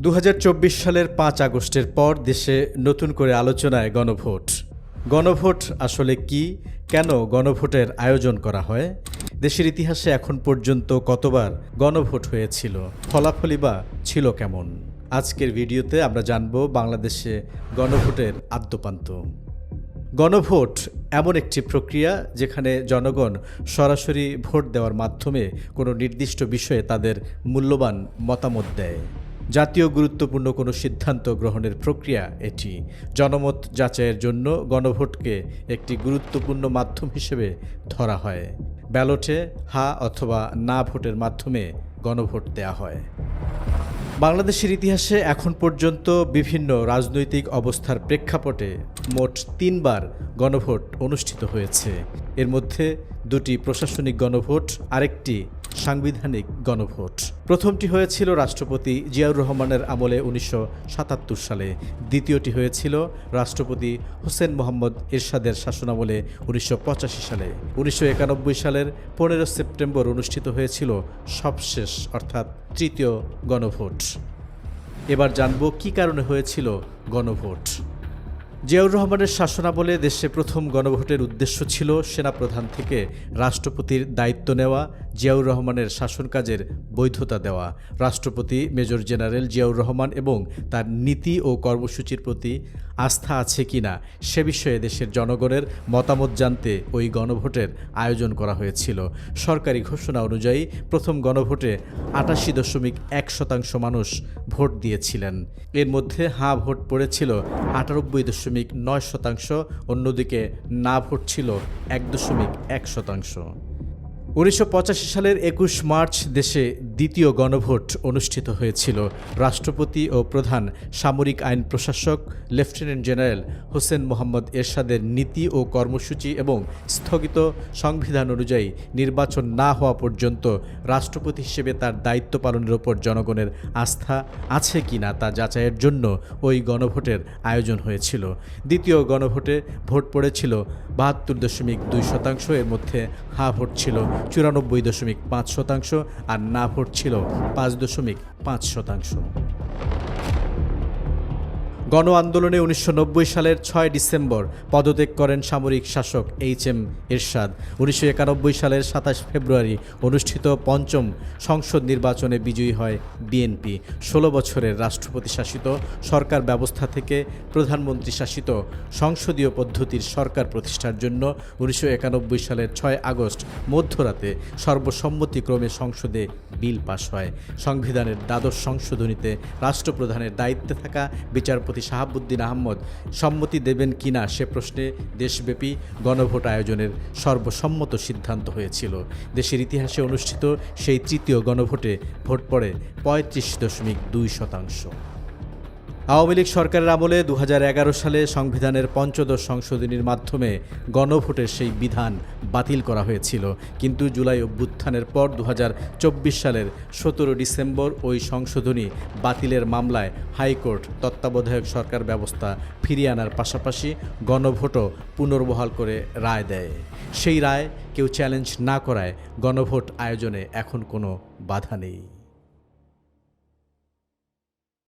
সালের ৫ আগস্টের পর দেশে নতুন করে আলোচনায় গণভোট। গণভোট আসলে কি, কেন গণভোটের আয়োজন করা হয়, দেশের ইতিহাসে এখন পর্যন্ত কতবার গণভোট হয়েছিল, ফলাফলই বা ছিল কেমন। আজকের ভিডিওতে আমরা জানব বাংলাদেশে গণভোটের আদ্যোপান্ত। গণভোট এমন একটি প্রক্রিয়া যেখানে জনগণ সরাসরি ভোট দেওয়ার মাধ্যমে কোনো নির্দিষ্ট বিষয়ে তাদের মূল্যবান মতামত দেয়। জাতীয় গুরুত্বপূর্ণ কোনো সিদ্ধান্ত গ্রহণের প্রক্রিয়া এটি। জনমত যাচাইয়ের জন্য গণভোটকে একটি গুরুত্বপূর্ণ মাধ্যম হিসেবে ধরা হয়। ব্যালটে হা অথবা না ভোটের মাধ্যমে গণভোট দেয়া হয়। বাংলাদেশের ইতিহাসে এখন পর্যন্ত বিভিন্ন রাজনৈতিক অবস্থার প্রেক্ষাপটে মোট ৩ বার গণভোট অনুষ্ঠিত হয়েছে। এর মধ্যে 2টি প্রশাসনিক গণভোট, আরেকটি সাংবিধানিক গণভোট। প্রথমটি হয়েছিল রাষ্ট্রপতি জিয়াউর রহমানের আমলে ১৯৭৭ সালে, দ্বিতীয়টি হয়েছিল রাষ্ট্রপতি হোসেন মোহাম্মদ এরশাদের শাসনামলে ১৯৮৫ সালে। ১৯৯১ সালের ১৫ সেপ্টেম্বর অনুষ্ঠিত হয়েছিল সবশেষ অর্থাৎ তৃতীয় গণভোট। এবার জানব কী কারণে হয়েছিল গণভোট। জিয়াউর রহমানের শাসনামলে দেশে প্রথম গণভোটের উদ্দেশ্য ছিল সেনাপ্রধান থেকে রাষ্ট্রপতির দায়িত্ব নেওয়া, জিয়াউর রহমানের শাসন কাজের বৈধতা দেওয়া। রাষ্ট্রপতি মেজর জেনারেল জিয়াউর রহমান এবং তার নীতি ও কর্মসূচির প্রতি আস্থা আছে কিনা সে বিষয়ে দেশের জনগণের মতামত জানতে ওই গণভোটের আয়োজন করা হয়েছিল। সরকারি ঘোষণা অনুযায়ী প্রথম গণভোটে ৮৮.১% মানুষ ভোট দিয়েছিলেন। এর মধ্যে হাঁ ভোট পড়েছিল ৯৮.৯%, অন্যদিকে না ভোট ছিল ১.১%। ১৯৮৫ সালের ২১ মার্চ দেশে দ্বিতীয় গণভোট অনুষ্ঠিত হয়েছিল। রাষ্ট্রপতি ও প্রধান সামরিক আইন প্রশাসক লেফটেন্যান্ট জেনারেল হোসেন মোহাম্মদ এরশাদের নীতি ও কর্মসূচি এবং স্থগিত সংবিধান অনুযায়ী নির্বাচন না হওয়া পর্যন্ত রাষ্ট্রপতি হিসেবে তার দায়িত্ব পালনের ওপর জনগণের আস্থা আছে কিনা তা যাচাইয়ের জন্য ওই গণভোটের আয়োজন হয়েছিল। দ্বিতীয় গণভোটে ভোট পড়েছিল ৭২.২%, এর মধ্যে হা ভোট ছিল ৯৪.৫% আর না ভোট ছিল ৫.৫%। গণ আন্দোলনে ১৯৯০ সালের ৬ ডিসেম্বর পদত্যাগ করেন সামরিক শাসক এইচ.এম. এরশাদ। ১৯৯১ সালের ২৭ ফেব্রুয়ারি অনুষ্ঠিত পঞ্চম সংসদ নির্বাচনে বিজয়ী হয় বিএনপি। ১৬ বছরের রাষ্ট্রপতি শাসিত সরকার ব্যবস্থা থেকে প্রধানমন্ত্রী শাসিত সংসদীয় পদ্ধতির সরকার প্রতিষ্ঠার জন্য ১৯৯১ সালের ৬ আগস্ট মধ্যরাতে সর্বসম্মতিক্রমে সংসদে বিল পাস হয়। সংবিধানের দ্বাদশ সংশোধনীতে রাষ্ট্রপ্রধানের দায়িত্বে থাকা বিচারপতি শাহাবুদ্দিন আহমদ সম্মতি দেবেন কিনা সে প্রশ্নে দেশব্যাপী গণভোট আয়োজনের সর্বসম্মত সিদ্ধান্ত হয়েছিল। দেশের ইতিহাসে অনুষ্ঠিত সেই তৃতীয় গণভোটে ভোট পড়ে ৩৫.২%। আওয়ামী লীগ সরকারের আমলে ২০১১ সালে সংবিধানের পঞ্চদশ সংশোধনীর মাধ্যমে গণভোটের সেই বিধান বাতিল করা হয়েছিল, কিন্তু জুলাই অভ্যুত্থানের পর ২০২৪ সালের ১৭ ডিসেম্বর ওই সংশোধনী বাতিলের মামলায় হাইকোর্ট তত্ত্বাবধায়ক সরকার ব্যবস্থা ফিরিয়ে আনার পাশাপাশি গণভোটও পুনর্বহাল করে রায় দেয়। সেই রায় কেউ চ্যালেঞ্জ না করায় গণভোট আয়োজনে এখন কোনো বাধা নেই।